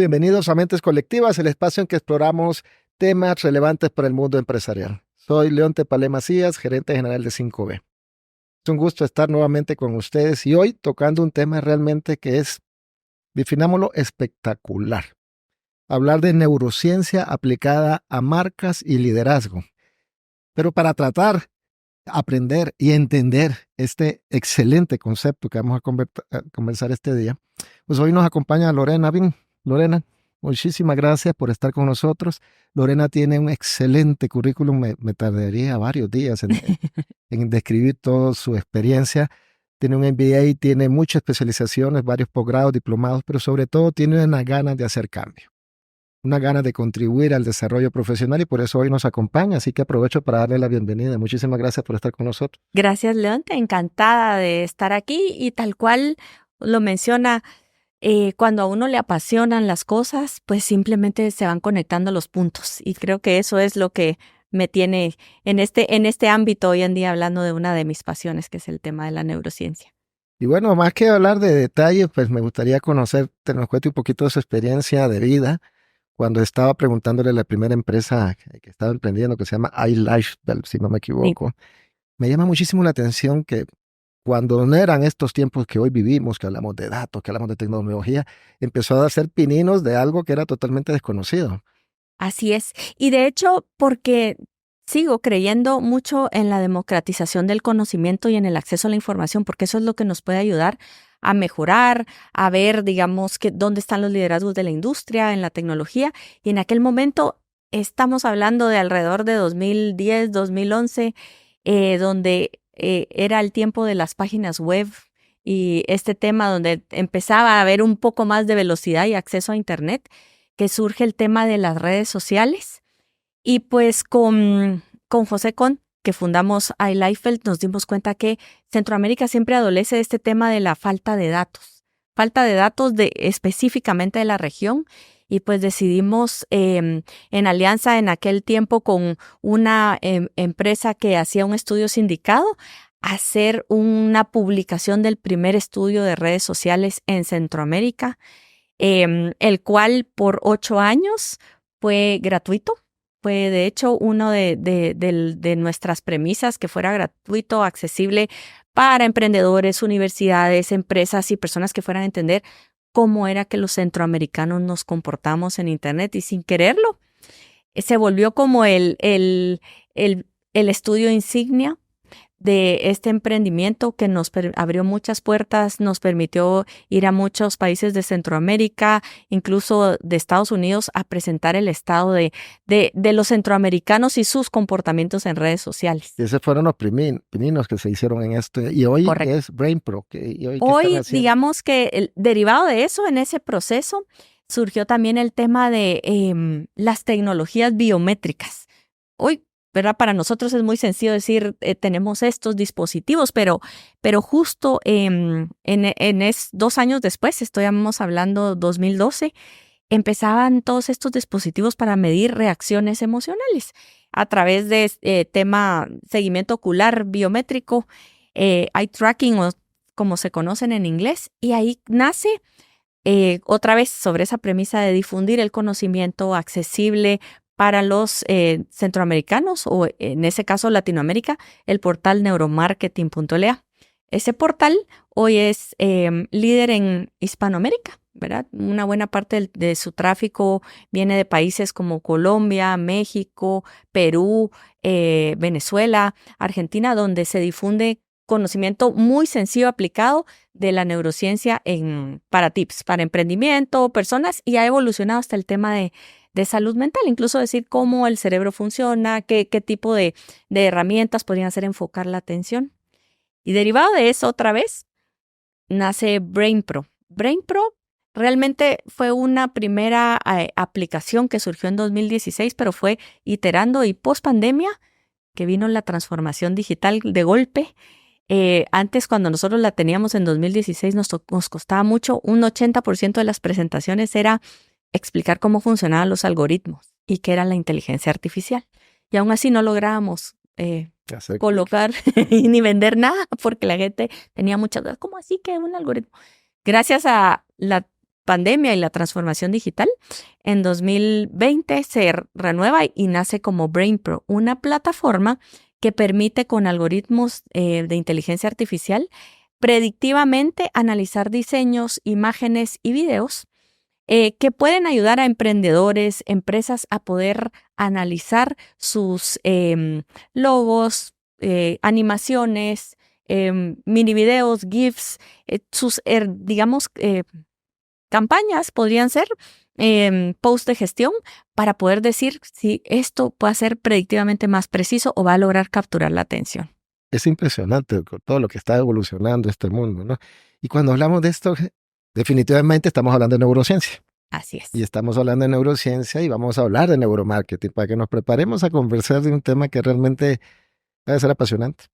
bienvenidos a Mentes Colectivas, el espacio en que exploramos temas relevantes para el mundo empresarial. Soy Leonte Palé Macías, gerente general de 5B. Es un gusto estar nuevamente con ustedes y hoy tocando un tema realmente que es, definámoslo, espectacular. Hablar de neurociencia aplicada a marcas y liderazgo. Pero para tratar, aprender y entender este excelente concepto que vamos a conversar este día, pues hoy nos acompaña Lorena Bin. Lorena, muchísimas gracias por estar con nosotros. Lorena tiene un excelente currículum, me tardaría varios días en describir toda su experiencia. Tiene un MBA, tiene muchas especializaciones, varios posgrados, diplomados, pero sobre todo tiene unas ganas de hacer cambio, una gana de contribuir al desarrollo profesional y por eso hoy nos acompaña. Así que aprovecho para darle la bienvenida. Muchísimas gracias por estar con nosotros. Gracias, Leonte. Encantada de estar aquí y tal cual lo menciona, cuando a uno le apasionan las cosas, pues simplemente se van conectando los puntos y creo que eso es lo que me tiene en este ámbito hoy en día hablando de una de mis pasiones, que es el tema de la neurociencia. Y bueno, más que hablar de detalles, pues me gustaría conocerte, nos cuente un poquito de su experiencia de vida. Cuando estaba preguntándole a la primera empresa que estaba emprendiendo, que se llama iLifestyle, si no me Sí. equivoco, me llama muchísimo la atención que cuando no eran estos tiempos que hoy vivimos, que hablamos de datos, que hablamos de tecnología, empezó a hacer pininos de algo que era totalmente desconocido. Así es. Y de hecho, porque sigo creyendo mucho en la democratización del conocimiento y en el acceso a la información, porque eso es lo que nos puede ayudar a mejorar, a ver, digamos, dónde están los liderazgos de la industria, en la tecnología. Y en aquel momento estamos hablando de alrededor de 2010, 2011, donde era el tiempo de las páginas web y este tema donde empezaba a haber un poco más de velocidad y acceso a Internet, que surge el tema de las redes sociales. Y pues con José Con, que fundamos iLifestyle, nos dimos cuenta que Centroamérica siempre adolece de este tema de la falta de datos específicamente de la región. Y pues decidimos en alianza en aquel tiempo con una empresa que hacía un estudio sindicado, hacer una publicación del primer estudio de redes sociales en Centroamérica, el cual por 8 años fue gratuito. Fue de hecho uno de nuestras premisas, que fuera gratuito, accesible para emprendedores, universidades, empresas y personas que fueran a entender cómo era que los centroamericanos nos comportamos en Internet, y sin quererlo se volvió como el estudio insignia de este emprendimiento que nos abrió muchas puertas, nos permitió ir a muchos países de Centroamérica, incluso de Estados Unidos, a presentar el estado de los centroamericanos y sus comportamientos en redes sociales. Y esos fueron los pininos que se hicieron en esto. Y hoy Correcto. es BrainPro. Hoy, digamos que derivado de eso, en ese proceso, surgió también el tema de las tecnologías biométricas. Hoy, ¿verdad? Para nosotros es muy sencillo decir, tenemos estos dispositivos, pero justo 2 años después, estamos hablando 2012, empezaban todos estos dispositivos para medir reacciones emocionales a través de tema seguimiento ocular biométrico, eye tracking, o como se conocen en inglés, y ahí nace otra vez sobre esa premisa de difundir el conocimiento accesible para los centroamericanos, o en ese caso Latinoamérica, el portal neuromarketing.la. Ese portal hoy es líder en Hispanoamérica, ¿verdad? Una buena parte de su tráfico viene de países como Colombia, México, Perú, Venezuela, Argentina, donde se difunde conocimiento muy sencillo aplicado de la neurociencia para tips, para emprendimiento, personas, y ha evolucionado hasta el tema de salud mental, incluso decir cómo el cerebro funciona, qué tipo de herramientas podrían hacer enfocar la atención. Y derivado de eso, otra vez, nace BrainPro. BrainPro realmente fue una primera aplicación que surgió en 2016, pero fue iterando, y post pandemia, que vino la transformación digital de golpe. Antes, cuando nosotros la teníamos en 2016, nos costaba mucho. Un 80% de las presentaciones era explicar cómo funcionaban los algoritmos y qué era la inteligencia artificial. Y aún así no lográbamos colocar ni vender nada, porque la gente tenía muchas dudas. ¿Cómo así que un algoritmo? Gracias a la pandemia y la transformación digital, en 2020 se renueva y nace como BrainPro, una plataforma que permite con algoritmos de inteligencia artificial predictivamente analizar diseños, imágenes y videos que pueden ayudar a emprendedores, empresas a poder analizar sus logos, animaciones, mini videos, GIFs, sus, digamos, campañas podrían ser post de gestión para poder decir si esto puede ser predictivamente más preciso o va a lograr capturar la atención. Es impresionante todo lo que está evolucionando este mundo, ¿no? Y cuando hablamos de esto, definitivamente estamos hablando de neurociencia. Así es. Y estamos hablando de neurociencia y vamos a hablar de neuromarketing para que nos preparemos a conversar de un tema que realmente va a ser apasionante.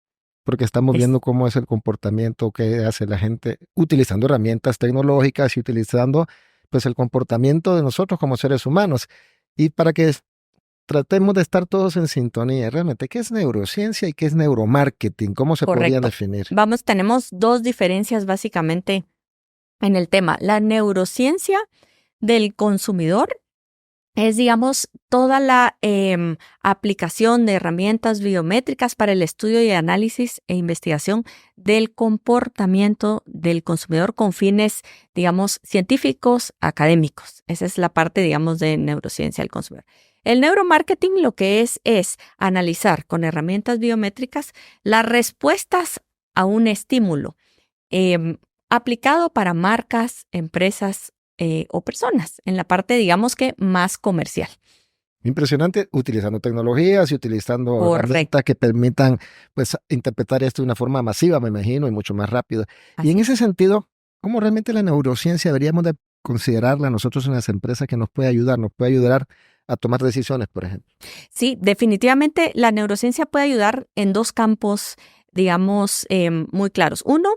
Porque estamos viendo cómo es el comportamiento que hace la gente utilizando herramientas tecnológicas y utilizando pues el comportamiento de nosotros como seres humanos. Y para que tratemos de estar todos en sintonía. Realmente, ¿qué es neurociencia y qué es neuromarketing? ¿Cómo se podrían definir? Tenemos dos diferencias básicamente en el tema. La neurociencia del consumidor es, digamos, toda la aplicación de herramientas biométricas para el estudio y análisis e investigación del comportamiento del consumidor con fines, digamos, científicos, académicos. Esa es la parte, digamos, de neurociencia del consumidor. El neuromarketing lo que es analizar con herramientas biométricas las respuestas a un estímulo aplicado para marcas, empresas o personas, en la parte, digamos que más comercial. Impresionante, utilizando tecnologías y utilizando herramientas que permitan pues interpretar esto de una forma masiva, me imagino, y mucho más rápido. Así. Y en ese sentido, ¿cómo realmente la neurociencia deberíamos de considerarla nosotros en las empresas que nos puede ayudar a tomar decisiones, por ejemplo? Sí, definitivamente la neurociencia puede ayudar en dos campos, digamos, muy claros. Uno,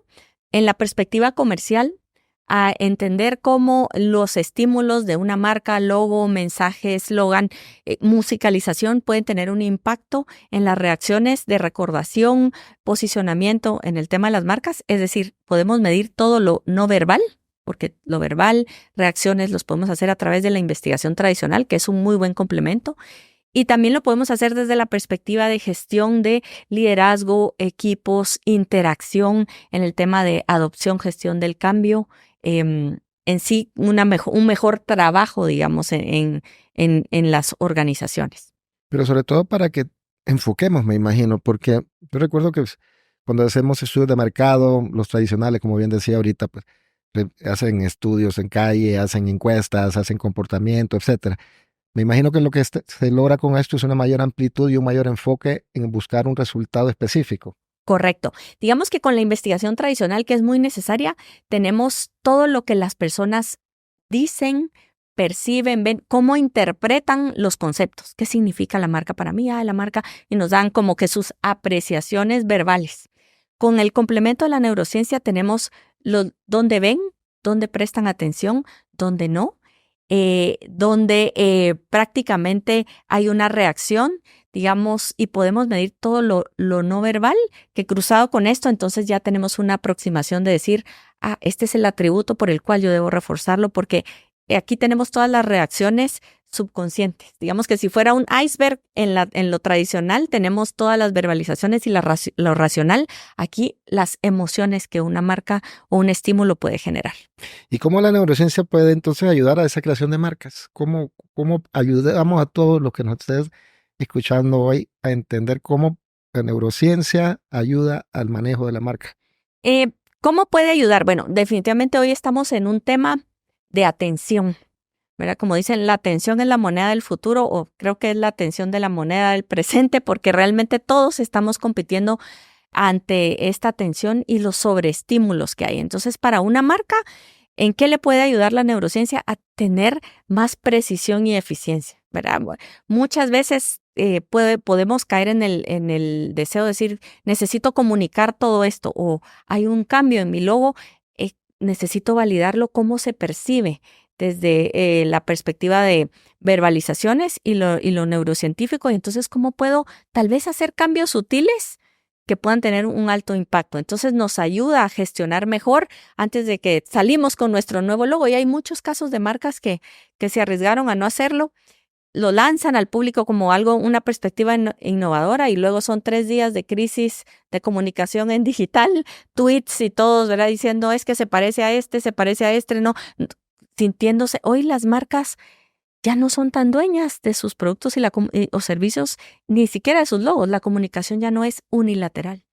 en la perspectiva comercial, a entender cómo los estímulos de una marca, logo, mensaje, eslogan, musicalización pueden tener un impacto en las reacciones de recordación, posicionamiento en el tema de las marcas. Es decir, podemos medir todo lo no verbal, porque lo verbal, reacciones, los podemos hacer a través de la investigación tradicional, que es un muy buen complemento. Y también lo podemos hacer desde la perspectiva de gestión de liderazgo, equipos, interacción en el tema de adopción, gestión del cambio, en sí un mejor trabajo, digamos, en las organizaciones. Pero sobre todo para que enfoquemos, me imagino, porque yo recuerdo que cuando hacemos estudios de mercado, los tradicionales, como bien decía ahorita, pues hacen estudios en calle, hacen encuestas, hacen comportamiento, etcétera. Me imagino que lo que se logra con esto es una mayor amplitud y un mayor enfoque en buscar un resultado específico. Correcto. Digamos que con la investigación tradicional, que es muy necesaria, tenemos todo lo que las personas dicen, perciben, ven, cómo interpretan los conceptos. ¿Qué significa la marca para mí? La marca, y nos dan como que sus apreciaciones verbales. Con el complemento de la neurociencia tenemos dónde ven, dónde prestan atención, dónde no. Donde prácticamente hay una reacción, digamos, y podemos medir todo lo no verbal, que cruzado con esto, entonces ya tenemos una aproximación de decir, este es el atributo por el cual yo debo reforzarlo, porque aquí tenemos todas las reacciones subconscientes. Digamos que si fuera un iceberg en lo tradicional, tenemos todas las verbalizaciones y lo racional. Aquí las emociones que una marca o un estímulo puede generar. ¿Y cómo la neurociencia puede entonces ayudar a esa creación de marcas? ¿Cómo ayudamos a todos los que nos estén escuchando hoy a entender cómo la neurociencia ayuda al manejo de la marca? ¿Cómo puede ayudar? Bueno, definitivamente hoy estamos en un tema de atención. ¿Verdad? Como dicen, la atención es la moneda del futuro, o creo que es la atención de la moneda del presente, porque realmente todos estamos compitiendo ante esta atención y los sobreestímulos que hay. Entonces, para una marca, ¿en qué le puede ayudar la neurociencia? A tener más precisión y eficiencia, ¿verdad? Muchas veces podemos caer en el deseo de decir, necesito comunicar todo esto, o hay un cambio en mi logo, necesito validarlo, cómo se percibe desde la perspectiva de verbalizaciones y lo neurocientífico. Y entonces, ¿cómo puedo tal vez hacer cambios sutiles que puedan tener un alto impacto. Entonces nos ayuda a gestionar mejor antes de que salimos con nuestro nuevo logo. Y hay muchos casos de marcas que se arriesgaron a no hacerlo, lo lanzan al público como algo, una perspectiva innovadora, y luego son 3 días de crisis de comunicación en digital, tweets y todos, ¿verdad? Diciendo es que se parece a este, no, sintiéndose. Hoy las marcas ya no son tan dueñas de sus productos o servicios, ni siquiera de sus logos. La comunicación ya no es unilateral.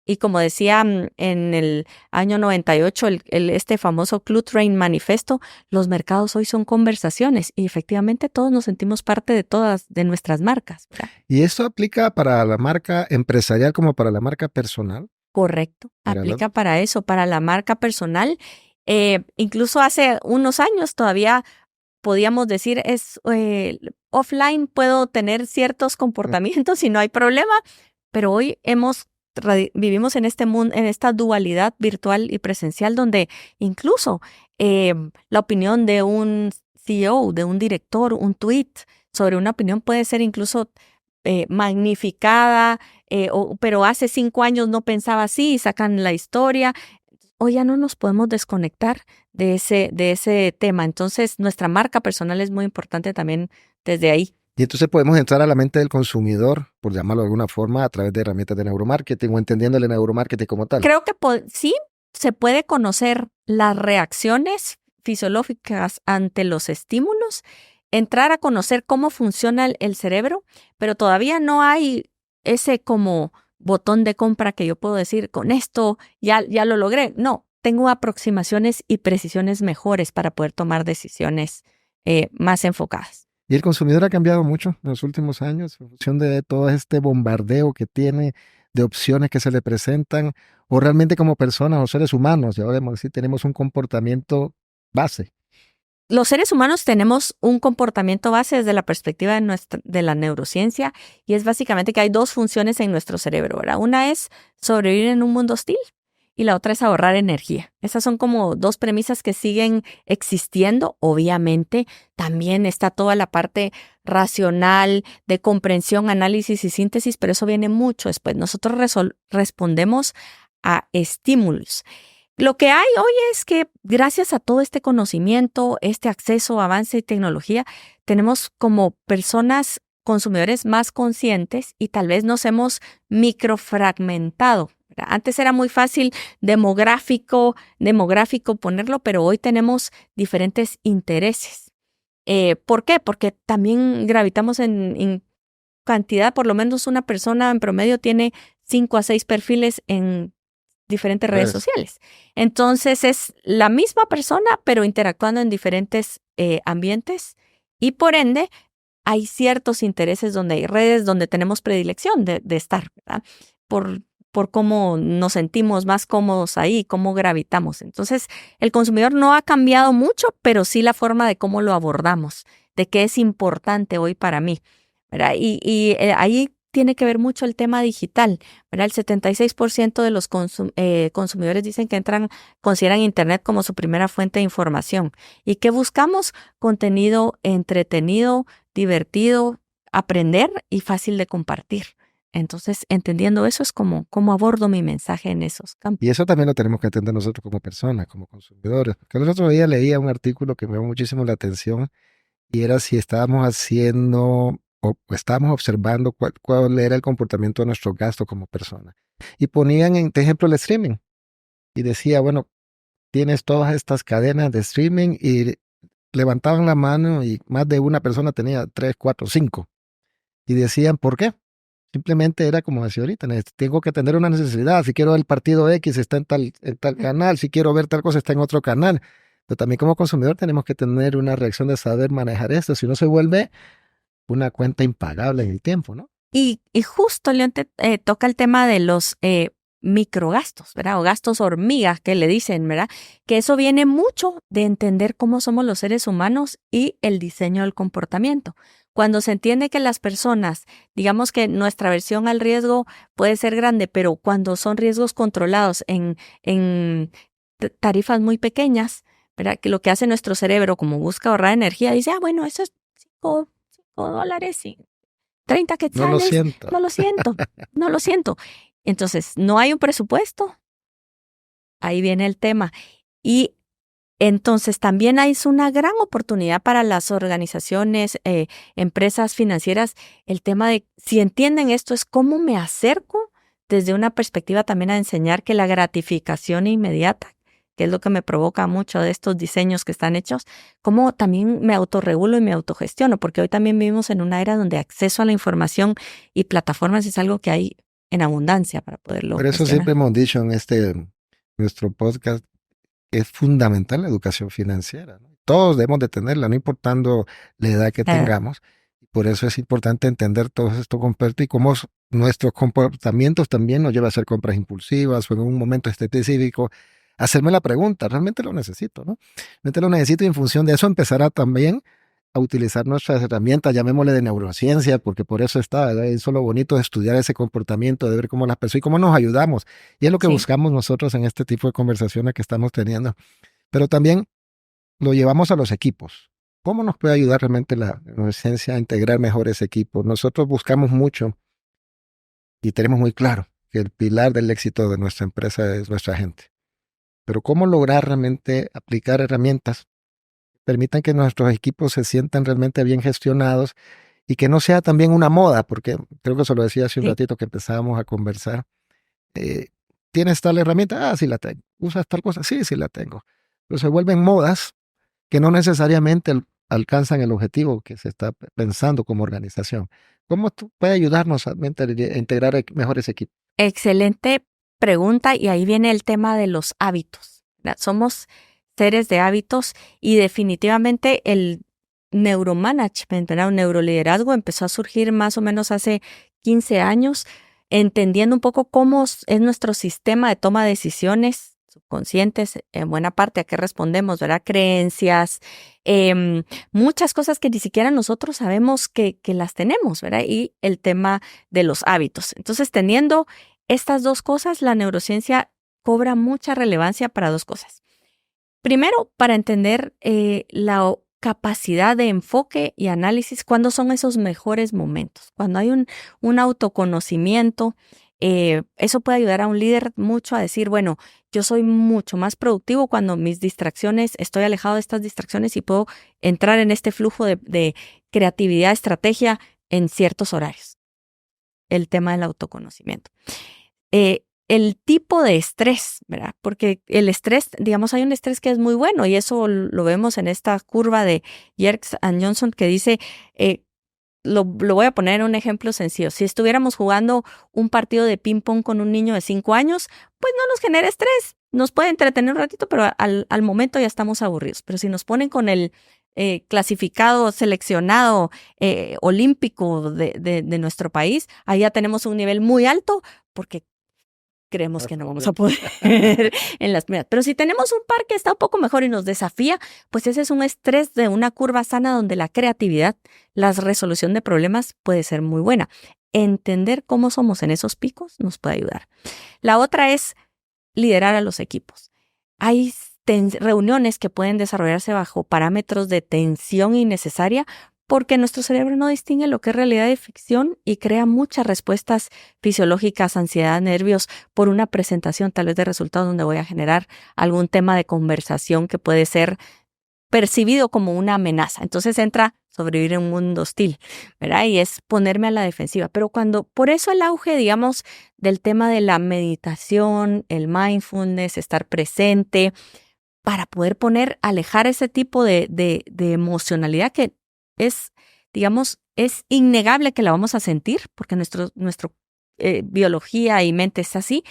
Y como decía en el año 98, este famoso Clutrain Manifesto, los mercados hoy son conversaciones y efectivamente todos nos sentimos parte de todas de nuestras marcas, ¿verdad? ¿Y esto aplica para la marca empresarial como para la marca personal? Correcto, aplica para eso, para la marca personal. Incluso hace unos años todavía podíamos decir offline puedo tener ciertos comportamientos y no hay problema, pero hoy vivimos en este mundo, en esta dualidad virtual y presencial, donde incluso la opinión de un CEO, de un director, un tweet sobre una opinión puede ser incluso magnificada, pero hace 5 años no pensaba así y sacan la historia. Hoy ya no nos podemos desconectar de ese tema. Entonces, nuestra marca personal es muy importante también desde ahí. Y entonces podemos entrar a la mente del consumidor, por llamarlo de alguna forma, a través de herramientas de neuromarketing o entendiendo el neuromarketing como tal. Creo que sí se puede conocer las reacciones fisiológicas ante los estímulos, entrar a conocer cómo funciona el cerebro, pero todavía no hay ese como botón de compra que yo puedo decir, con esto ya lo logré. No, tengo aproximaciones y precisiones mejores para poder tomar decisiones más enfocadas. Y el consumidor ha cambiado mucho en los últimos años en función de todo este bombardeo que tiene, de opciones que se le presentan, o realmente como personas o seres humanos, ya podemos decir, tenemos un comportamiento base. Los seres humanos tenemos un comportamiento base desde la perspectiva de la neurociencia, y es básicamente que hay 2 funciones en nuestro cerebro, ¿verdad? Una es sobrevivir en un mundo hostil y la otra es ahorrar energía. Esas son como 2 premisas que siguen existiendo. Obviamente también está toda la parte racional de comprensión, análisis y síntesis, pero eso viene mucho después. Nosotros respondemos a estímulos. Lo que hay hoy es que gracias a todo este conocimiento, este acceso, avance y tecnología, tenemos como personas, consumidores más conscientes, y tal vez nos hemos microfragmentado. Antes era muy fácil demográfico ponerlo, pero hoy tenemos diferentes intereses. ¿Por qué? Porque también gravitamos en cantidad. Por lo menos una persona en promedio tiene 5 a 6 perfiles en diferentes redes sociales. Entonces es la misma persona, pero interactuando en diferentes ambientes, y por ende hay ciertos intereses donde hay redes donde tenemos predilección de estar, ¿verdad? Por cómo nos sentimos más cómodos ahí, cómo gravitamos. Entonces, el consumidor no ha cambiado mucho, pero sí la forma de cómo lo abordamos, de qué es importante hoy para mí, ¿verdad? Y ahí tiene que ver mucho el tema digital, ¿verdad? El 76% de los consumidores dicen que consideran Internet como su primera fuente de información. ¿Y qué buscamos? Contenido entretenido, divertido, aprender y fácil de compartir. Entonces, entendiendo eso es como abordo mi mensaje en esos campos. Y eso también lo tenemos que entender nosotros como personas, como consumidores. Porque el otro día leía un artículo que me llamó muchísimo la atención, y era si estábamos haciendo o estábamos observando cuál era el comportamiento de nuestro gasto como persona. Y ponían en ejemplo el streaming. Y decía, bueno, tienes todas estas cadenas de streaming, y levantaban la mano y más de una persona tenía 3, 4, 5. Y decían, ¿por qué? Simplemente era como decía ahorita, tengo que tener una necesidad. Si quiero ver el partido X, está en tal canal. Si quiero ver tal cosa, está en otro canal. Pero también como consumidor tenemos que tener una reacción de saber manejar esto. Si no, se vuelve una cuenta impagable en el tiempo, ¿no? Y justo, León, toca el tema de los microgastos, ¿verdad? O gastos hormigas que le dicen, ¿verdad? Que eso viene mucho de entender cómo somos los seres humanos y el diseño del comportamiento. Cuando se entiende que las personas, digamos que nuestra aversión al riesgo puede ser grande, pero cuando son riesgos controlados en tarifas muy pequeñas, ¿verdad? Que lo que hace nuestro cerebro, como busca ahorrar energía, dice, bueno, eso es $5 y 30 quetzales. No lo siento. No lo siento. Entonces, no hay un presupuesto. Ahí viene el tema. Y entonces también hay una gran oportunidad para las organizaciones, empresas financieras. El tema de, si entienden esto, es cómo me acerco desde una perspectiva también a enseñar que la gratificación inmediata, que es lo que me provoca mucho de estos diseños que están hechos, cómo también me autorregulo y me autogestiono, porque hoy también vivimos en una era donde acceso a la información y plataformas es algo que hay en abundancia para poderlo Por eso gestionar. siempre hemos dicho en nuestro podcast que es fundamental la educación financiera, ¿no? Todos debemos de tenerla, no importando la edad que tengamos. Por eso es importante entender todo esto completo y cómo nuestros comportamientos también nos lleva a hacer compras impulsivas o en un momento específico hacerme la pregunta, ¿realmente lo necesito, no? Realmente lo necesito y en función de eso empezará también a utilizar nuestras herramientas, llamémosle de neurociencia, porque por eso está, ¿verdad? Eso es lo bonito de estudiar ese comportamiento, de ver cómo las personas y cómo nos ayudamos. Y es lo que buscamos nosotros en este tipo de conversaciones que estamos teniendo. Pero también lo llevamos a los equipos. ¿Cómo nos puede ayudar realmente la neurociencia a integrar mejores equipos? Nosotros buscamos mucho y tenemos muy claro que el pilar del éxito de nuestra empresa es nuestra gente. Pero ¿cómo lograr realmente aplicar herramientas que permitan que nuestros equipos se sientan realmente bien gestionados y que no sea también una moda? Porque creo que se lo decía hace un ratito que empezábamos a conversar. ¿Tienes tal herramienta? Ah, sí la tengo. ¿Usas tal cosa? Sí, sí la tengo. Pero se vuelven modas que no necesariamente alcanzan el objetivo que se está pensando como organización. ¿Cómo puede ayudarnos a integrar mejores equipos? Excelente pregunta, y ahí viene el tema de los hábitos. Somos seres de hábitos y definitivamente el neuromanagement, ¿verdad? Un neuroliderazgo empezó a surgir más o menos hace 15 años, entendiendo un poco cómo es nuestro sistema de toma de decisiones subconscientes, en buena parte a qué respondemos, ¿verdad? Creencias, muchas cosas que ni siquiera nosotros sabemos que las tenemos, ¿verdad? Y el tema de los hábitos. Entonces, teniendo estas dos cosas, la neurociencia cobra mucha relevancia para dos cosas. Primero, para entender la capacidad de enfoque y análisis, cuándo son esos mejores momentos. Cuando hay un autoconocimiento, eso puede ayudar a un líder mucho a decir, bueno, yo soy mucho más productivo cuando mis distracciones, estoy alejado de estas distracciones y puedo entrar en este flujo de creatividad, estrategia en ciertos horarios. El tema del autoconocimiento. El tipo de estrés, ¿verdad? Porque el estrés, digamos, hay un estrés que es muy bueno y eso lo vemos en esta curva de Yerkes and Johnson que dice, lo voy a poner en un ejemplo sencillo. Si estuviéramos jugando un partido de ping-pong con un niño de 5 años, pues no nos genera estrés. Nos puede entretener un ratito, pero al momento ya estamos aburridos. Pero si nos ponen con el clasificado, seleccionado olímpico de nuestro país, ahí ya tenemos un nivel muy alto porque creemos que no vamos a poder en las primeras. Pero si tenemos un par que está un poco mejor y nos desafía, pues ese es un estrés de una curva sana donde la creatividad, la resolución de problemas puede ser muy buena. Entender cómo somos en esos picos nos puede ayudar. La otra es liderar a los equipos. Hay reuniones que pueden desarrollarse bajo parámetros de tensión innecesaria porque nuestro cerebro no distingue lo que es realidad de ficción y crea muchas respuestas fisiológicas, ansiedad, nervios por una presentación tal vez de resultados donde voy a generar algún tema de conversación que puede ser percibido como una amenaza. Entonces entra sobrevivir en un mundo hostil, ¿verdad? Y es ponerme a la defensiva. Pero por eso el auge, digamos, del tema de la meditación, el mindfulness, estar presente, para poder alejar ese tipo de emocionalidad que es, digamos, es innegable que la vamos a sentir porque nuestra biología y mente es así,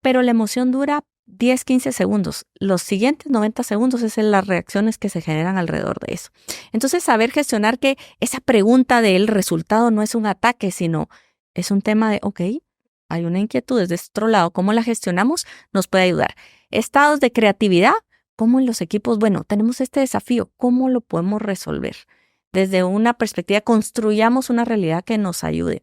pero la emoción dura 10, 15 segundos. Los siguientes 90 segundos es las reacciones que se generan alrededor de eso. Entonces, saber gestionar que esa pregunta del resultado no es un ataque, sino es un tema de, ok, hay una inquietud desde este otro lado, ¿cómo la gestionamos? Nos puede ayudar. Estados de creatividad, ¿cómo en los equipos? Bueno, tenemos este desafío, ¿cómo lo podemos resolver? Desde una perspectiva, construyamos una realidad que nos ayude.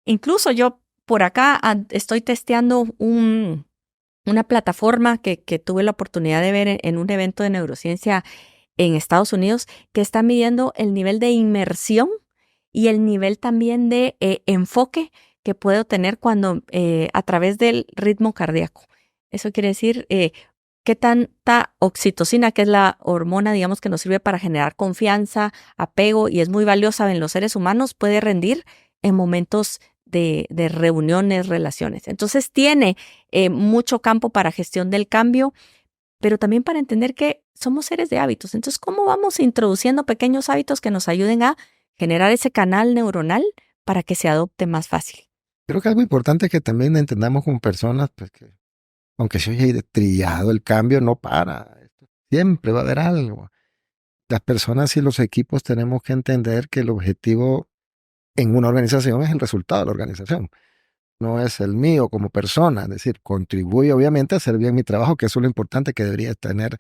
Incluso yo por acá estoy testeando una plataforma que tuve la oportunidad de ver en un evento de neurociencia en Estados Unidos que está midiendo el nivel de inmersión y el nivel también de enfoque que puedo tener cuando a través del ritmo cardíaco. Eso quiere decir qué tanta oxitocina, que es la hormona, digamos, que nos sirve para generar confianza, apego y es muy valiosa en los seres humanos, puede rendir en momentos de reuniones, relaciones. Entonces tiene mucho campo para gestión del cambio, pero también para entender que somos seres de hábitos. Entonces, ¿cómo vamos introduciendo pequeños hábitos que nos ayuden a generar ese canal neuronal para que se adopte más fácil? Creo que algo importante que también entendamos como personas, pues que aunque se oye trillado, el cambio no para. Siempre va a haber algo. Las personas y los equipos tenemos que entender que el objetivo en una organización es el resultado de la organización. No es el mío como persona. Es decir, contribuye obviamente a hacer bien mi trabajo, que eso es lo importante que debería tener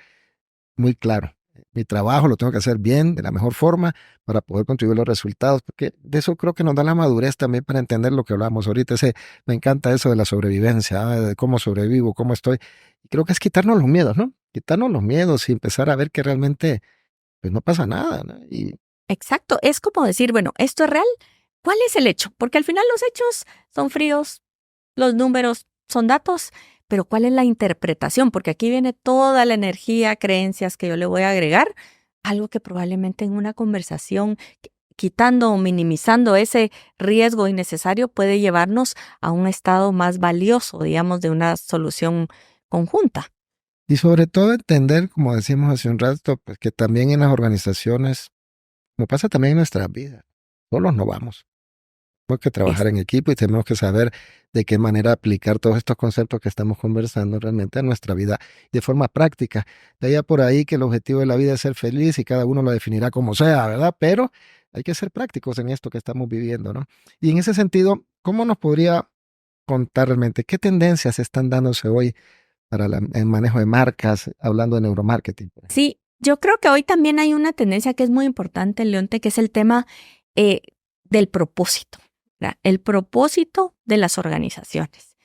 muy claro. Mi trabajo lo tengo que hacer bien, de la mejor forma, para poder contribuir a los resultados, porque de eso creo que nos da la madurez también para entender lo que hablamos ahorita. Me encanta eso de la sobrevivencia, de cómo sobrevivo, cómo estoy. Y creo que es quitarnos los miedos, ¿no? Quitarnos los miedos y empezar a ver que realmente pues no pasa nada, ¿no? Exacto, es como decir, bueno, ¿esto es real? ¿Cuál es el hecho? Porque al final los hechos son fríos, los números son datos, pero ¿cuál es la interpretación? Porque aquí viene toda la energía, creencias que yo le voy a agregar, algo que probablemente en una conversación, quitando o minimizando ese riesgo innecesario, puede llevarnos a un estado más valioso, digamos, de una solución conjunta. Y sobre todo entender, como decíamos hace un rato, pues que también en las organizaciones, como pasa también en nuestras vidas, solos no vamos. Tenemos que trabajar en equipo y tenemos que saber de qué manera aplicar todos estos conceptos que estamos conversando realmente a nuestra vida de forma práctica. De allá por ahí que el objetivo de la vida es ser feliz y cada uno lo definirá como sea, ¿verdad? Pero hay que ser prácticos en esto que estamos viviendo, ¿no? Y en ese sentido, ¿cómo nos podría contar realmente qué tendencias están dándose hoy para el manejo de marcas, hablando de neuromarketing? Sí, yo creo que hoy también hay una tendencia que es muy importante, Leonte, que es el tema del propósito, ¿verdad? El propósito de las organizaciones.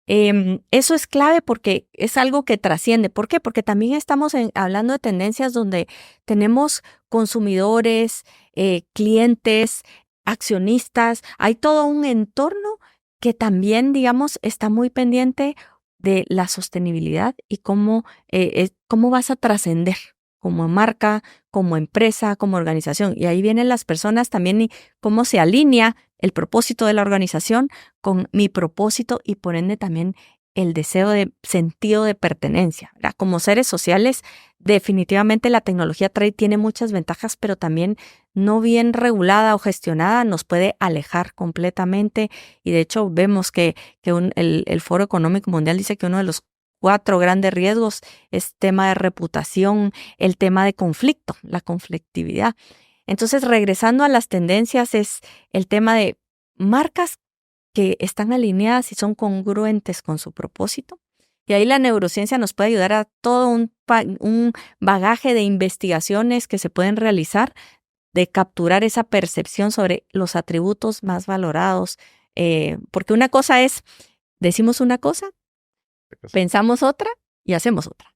Eso es clave porque es algo que trasciende. ¿Por qué? Porque también estamos hablando de tendencias donde tenemos consumidores, clientes, accionistas. Hay todo un entorno que también, digamos, está muy pendiente de la sostenibilidad y cómo vas a trascender como marca, como empresa, como organización. Y ahí vienen las personas también y cómo se alinea el propósito de la organización con mi propósito y por ende también el deseo de sentido de pertenencia, ¿verdad? Como seres sociales, definitivamente la tecnología tiene muchas ventajas, pero también no bien regulada o gestionada nos puede alejar completamente. Y de hecho vemos que el Foro Económico Mundial dice que uno de los 4 grandes riesgos es tema de reputación, el tema de conflicto, la conflictividad. Entonces, regresando a las tendencias, es el tema de marcas que están alineadas y son congruentes con su propósito. Y ahí la neurociencia nos puede ayudar a todo un bagaje de investigaciones que se pueden realizar, de capturar esa percepción sobre los atributos más valorados. Porque una cosa es, decimos una cosa, pensamos otra y hacemos otra.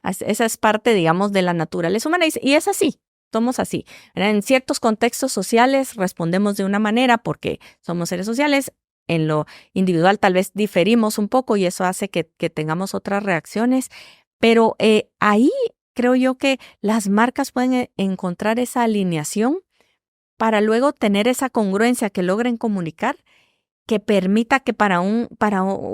Esa es parte, digamos, de la naturaleza humana y es así. Somos así. En ciertos contextos sociales respondemos de una manera porque somos seres sociales. En lo individual tal vez diferimos un poco y eso hace que tengamos otras reacciones. Pero ahí creo yo que las marcas pueden encontrar esa alineación para luego tener esa congruencia que logren comunicar, que permita que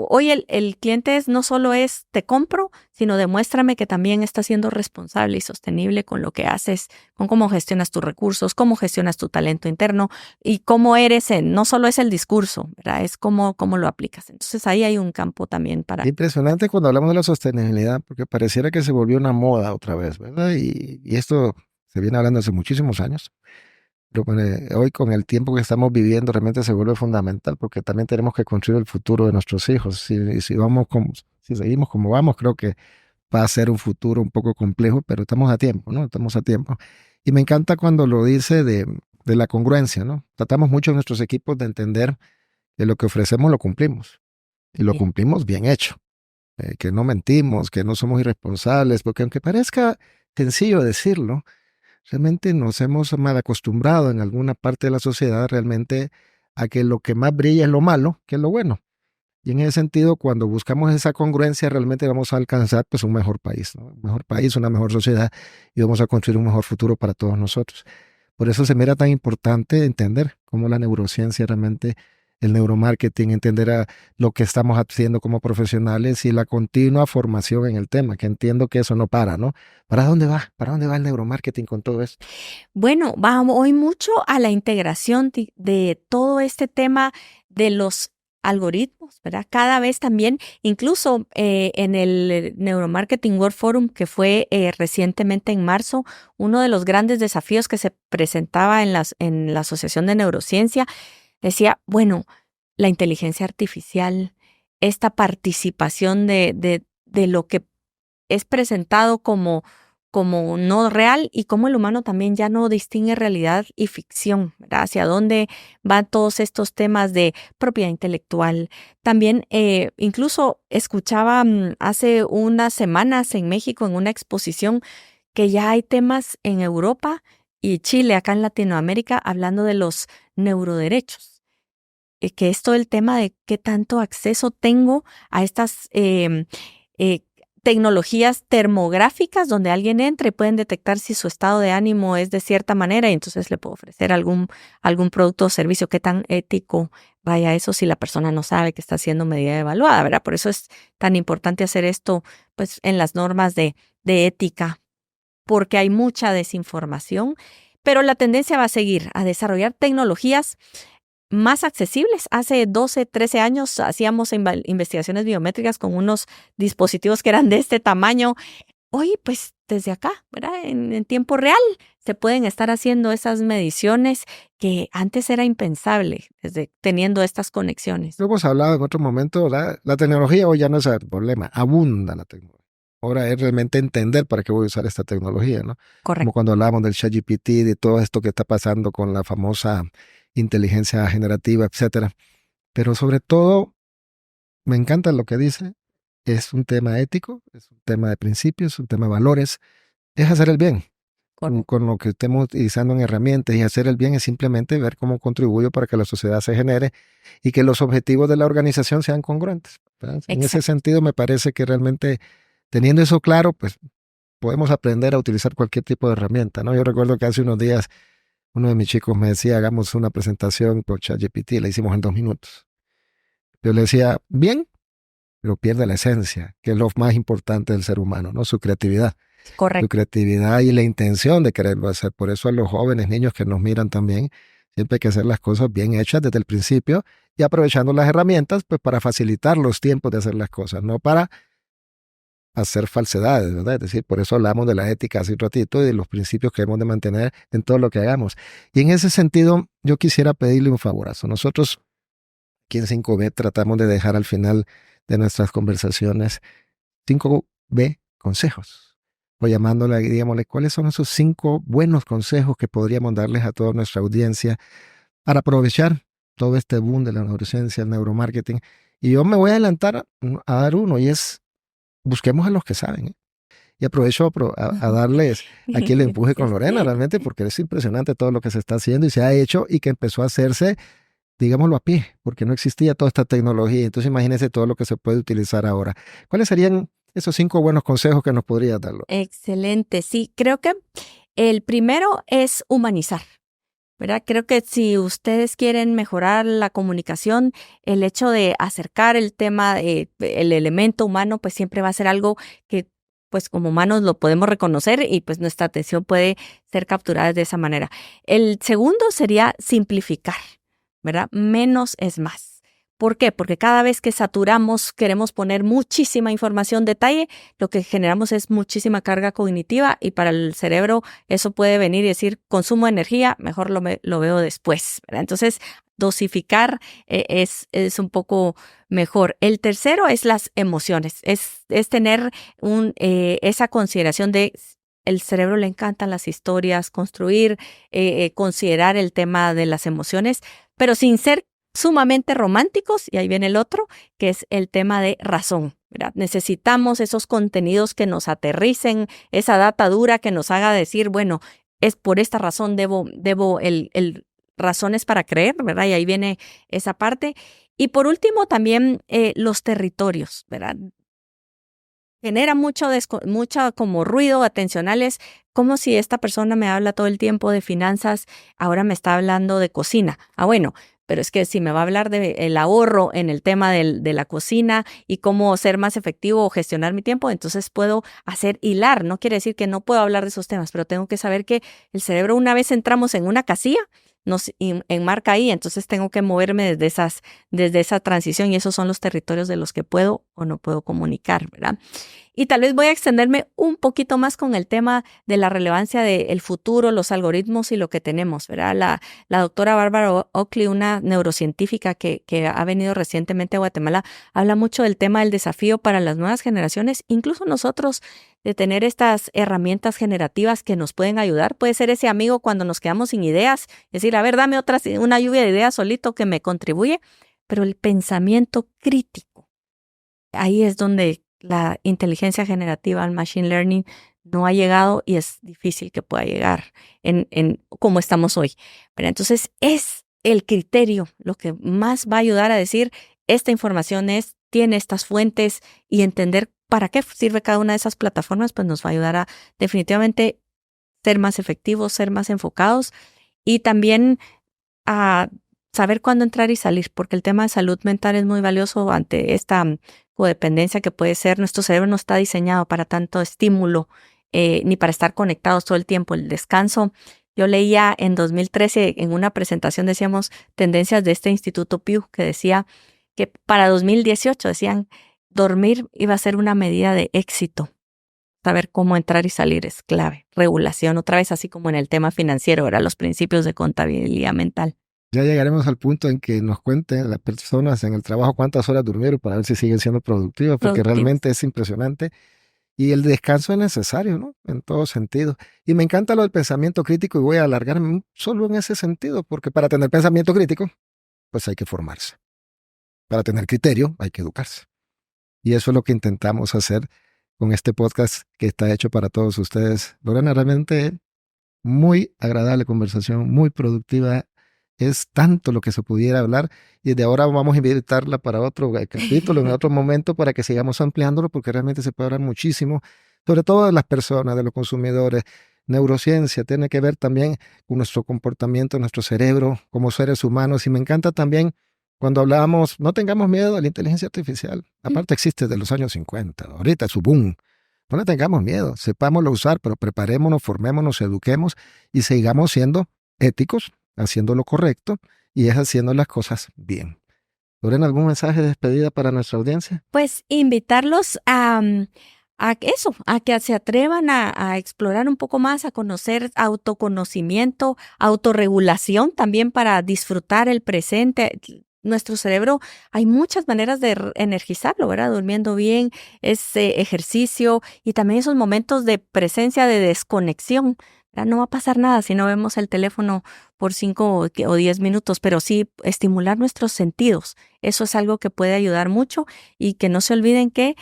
hoy el cliente no solo es te compro, sino demuéstrame que también estás siendo responsable y sostenible con lo que haces, con cómo gestionas tus recursos, cómo gestionas tu talento interno y cómo eres, no solo es el discurso, ¿verdad? Es cómo lo aplicas. Entonces ahí hay un campo también para... Impresionante cuando hablamos de la sostenibilidad, porque pareciera que se volvió una moda otra vez, ¿verdad? Y esto se viene hablando hace muchísimos años. Pero hoy con el tiempo que estamos viviendo realmente se vuelve fundamental porque también tenemos que construir el futuro de nuestros hijos. Si seguimos como vamos, creo que va a ser un futuro un poco complejo, pero estamos a tiempo, ¿no? Estamos a tiempo. Y me encanta cuando lo dice de la congruencia, ¿no? Tratamos mucho en nuestros equipos de entender que lo que ofrecemos lo cumplimos y lo cumplimos bien hecho. Que no mentimos, que no somos irresponsables, porque aunque parezca sencillo decirlo, realmente nos hemos mal acostumbrado en alguna parte de la sociedad realmente a que lo que más brilla es lo malo que es lo bueno. Y en ese sentido, cuando buscamos esa congruencia, realmente vamos a alcanzar pues un mejor país, ¿no? Un mejor país, una mejor sociedad, y vamos a construir un mejor futuro para todos nosotros. Por eso se mira tan importante entender cómo la neurociencia realmente, el neuromarketing, entender a lo que estamos haciendo como profesionales y la continua formación en el tema, que entiendo que eso no para, ¿no? ¿Para dónde va? ¿Para dónde va el neuromarketing con todo esto? Bueno, va hoy mucho a la integración de todo este tema de los algoritmos, ¿verdad? Cada vez también, incluso en el Neuromarketing World Forum, que fue recientemente en marzo, uno de los grandes desafíos que se presentaba en la Asociación de Neurociencia, decía, bueno, la inteligencia artificial, esta participación de lo que es presentado como no real y cómo el humano también ya no distingue realidad y ficción, ¿verdad? Hacia dónde van todos estos temas de propiedad intelectual. También incluso escuchaba hace unas semanas en México en una exposición que ya hay temas en Europa y Chile, acá en Latinoamérica, hablando de los neuroderechos. Que es todo el tema de qué tanto acceso tengo a estas tecnologías termográficas donde alguien entra y pueden detectar si su estado de ánimo es de cierta manera y entonces le puedo ofrecer algún producto o servicio. Qué tan ético vaya eso si la persona no sabe que está siendo medida evaluada, ¿verdad? Por eso es tan importante hacer esto pues en las normas de ética, porque hay mucha desinformación, pero la tendencia va a seguir a desarrollar tecnologías más accesibles. Hace 12, 13 años hacíamos investigaciones biométricas con unos dispositivos que eran de este tamaño. Hoy, pues desde acá, ¿verdad? En tiempo real se pueden estar haciendo esas mediciones que antes era impensable, desde teniendo estas conexiones. Lo hemos hablado en otro momento, la tecnología hoy ya no es el problema, abunda la tecnología. Ahora es realmente entender para qué voy a usar esta tecnología, ¿no? Correcto. Como cuando hablábamos del ChatGPT, de todo esto que está pasando con la famosa inteligencia generativa, etcétera. Pero sobre todo, me encanta lo que dice, es un tema ético, es un tema de principios, es un tema de valores, es hacer el bien. Con lo que estemos utilizando en herramientas, y hacer el bien es simplemente ver cómo contribuyo para que la sociedad se genere y que los objetivos de la organización sean congruentes, ¿verdad? En ese sentido me parece que realmente teniendo eso claro, pues podemos aprender a utilizar cualquier tipo de herramienta, ¿no? Yo recuerdo que hace unos días uno de mis chicos me decía, hagamos una presentación por ChatGPT, la hicimos en 2 minutos. Yo le decía, bien, pero pierde la esencia, que es lo más importante del ser humano, ¿no? Su creatividad. Correcto. Su creatividad y la intención de quererlo hacer. Por eso a los jóvenes, niños que nos miran también, siempre hay que hacer las cosas bien hechas desde el principio y aprovechando las herramientas, pues para facilitar los tiempos de hacer las cosas, no para hacer falsedades, ¿verdad? Es decir, por eso hablamos de la ética hace un ratito y de los principios que hemos de mantener en todo lo que hagamos. Y en ese sentido, yo quisiera pedirle un favorazo. Nosotros aquí en 5B tratamos de dejar al final de nuestras conversaciones 5B consejos, o llamándole, digámosle, ¿cuáles son esos 5 buenos consejos que podríamos darles a toda nuestra audiencia para aprovechar todo este boom de la neurociencia, el neuromarketing? Y yo me voy a adelantar a dar uno, y es, busquemos a los que saben, ¿eh? Y aprovecho a darles aquí el empuje con Lorena, realmente, porque es impresionante todo lo que se está haciendo y se ha hecho y que empezó a hacerse, digámoslo, a pie, porque no existía toda esta tecnología. Entonces imagínense todo lo que se puede utilizar ahora. ¿Cuáles serían esos 5 buenos consejos que nos podrías dar? Excelente, sí. Creo que el primero es humanizar, ¿verdad? Creo que si ustedes quieren mejorar la comunicación, el hecho de acercar el tema, el elemento humano, pues siempre va a ser algo que pues como humanos lo podemos reconocer y pues nuestra atención puede ser capturada de esa manera. El segundo sería simplificar, ¿verdad? Menos es más. ¿Por qué? Porque cada vez que saturamos, queremos poner muchísima información, detalle, lo que generamos es muchísima carga cognitiva y para el cerebro eso puede venir y decir, consumo de energía, mejor lo veo después, ¿verdad? Entonces, dosificar es un poco mejor. El tercero es las emociones, es tener esa consideración de el cerebro le encantan las historias, construir, considerar el tema de las emociones, pero sin ser sumamente románticos, y ahí viene el otro, que es el tema de razón, ¿verdad? Necesitamos esos contenidos que nos aterricen, esa data dura que nos haga decir, bueno, es por esta razón debo el razones para creer, ¿verdad? Y ahí viene esa parte. Y por último, también los territorios, ¿verdad? Genera mucho como ruido atencionales, como si esta persona me habla todo el tiempo de finanzas, ahora me está hablando de cocina. Bueno, pero es que si me va a hablar del ahorro en el tema de la cocina y cómo ser más efectivo o gestionar mi tiempo, entonces puedo hacer hilar. No quiere decir que no puedo hablar de esos temas, pero tengo que saber que el cerebro, una vez entramos en una casilla, nos enmarca ahí, entonces tengo que moverme desde esa transición y esos son los territorios de los que puedo o no puedo comunicar, ¿verdad? Y tal vez voy a extenderme un poquito más con el tema de la relevancia del futuro, los algoritmos y lo que tenemos, ¿verdad? La doctora Bárbara Oakley, una neurocientífica que ha venido recientemente a Guatemala, habla mucho del tema del desafío para las nuevas generaciones, incluso nosotros, de tener estas herramientas generativas que nos pueden ayudar. Puede ser ese amigo cuando nos quedamos sin ideas, decir, a ver, dame una lluvia de ideas solito que me contribuye, pero el pensamiento crítico, ahí es donde la inteligencia generativa, el machine learning, no ha llegado y es difícil que pueda llegar en como estamos hoy. Pero entonces es el criterio lo que más va a ayudar a decir, esta información tiene estas fuentes y entender para qué sirve cada una de esas plataformas, pues nos va a ayudar a definitivamente ser más efectivos, ser más enfocados y también a saber cuándo entrar y salir, porque el tema de salud mental es muy valioso ante esta codependencia que puede ser. Nuestro cerebro no está diseñado para tanto estímulo ni para estar conectados todo el tiempo. El descanso, yo leía en 2013 en una presentación, decíamos, tendencias de este Instituto Pew, que decía que para 2018 decían dormir iba a ser una medida de éxito. Saber cómo entrar y salir es clave. Regulación, otra vez así como en el tema financiero, ¿verdad? Los principios de contabilidad mental. Ya llegaremos al punto en que nos cuenten las personas en el trabajo cuántas horas durmieron para ver si siguen siendo productivas, porque realmente es impresionante. Y el descanso es necesario, ¿no? En todo sentido. Y me encanta lo del pensamiento crítico y voy a alargarme solo en ese sentido, porque para tener pensamiento crítico, pues hay que formarse. Para tener criterio, hay que educarse. Y eso es lo que intentamos hacer con este podcast que está hecho para todos ustedes. Lorena, realmente muy agradable conversación, muy productiva. Es tanto lo que se pudiera hablar y de ahora vamos a invitarla para otro capítulo, en otro momento, para que sigamos ampliándolo, porque realmente se puede hablar muchísimo, sobre todo de las personas, de los consumidores. Neurociencia tiene que ver también con nuestro comportamiento, nuestro cerebro como seres humanos. Y me encanta también cuando hablábamos, no tengamos miedo a la inteligencia artificial. Aparte existe desde los años 50, ahorita es su boom. No le tengamos miedo, sepámoslo usar, pero preparémonos, formémonos, eduquemos y sigamos siendo éticos, haciendo lo correcto y es haciendo las cosas bien. ¿Lorena, algún mensaje de despedida para nuestra audiencia? Pues invitarlos a eso, a que se atrevan a explorar un poco más, a conocer autoconocimiento, autorregulación también para disfrutar el presente. Nuestro cerebro, hay muchas maneras de energizarlo, ¿verdad? Durmiendo bien, ese ejercicio y también esos momentos de presencia, de desconexión. No va a pasar nada si no vemos el teléfono por 5 o 10 minutos, pero sí estimular nuestros sentidos. Eso es algo que puede ayudar mucho y que no se olviden que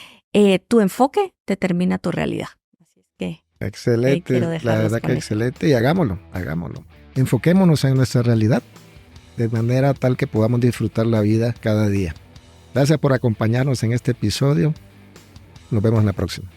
tu enfoque determina tu realidad. Así es que excelente, la verdad que excelente y hagámoslo. Enfoquémonos en nuestra realidad de manera tal que podamos disfrutar la vida cada día. Gracias por acompañarnos en este episodio. Nos vemos en la próxima.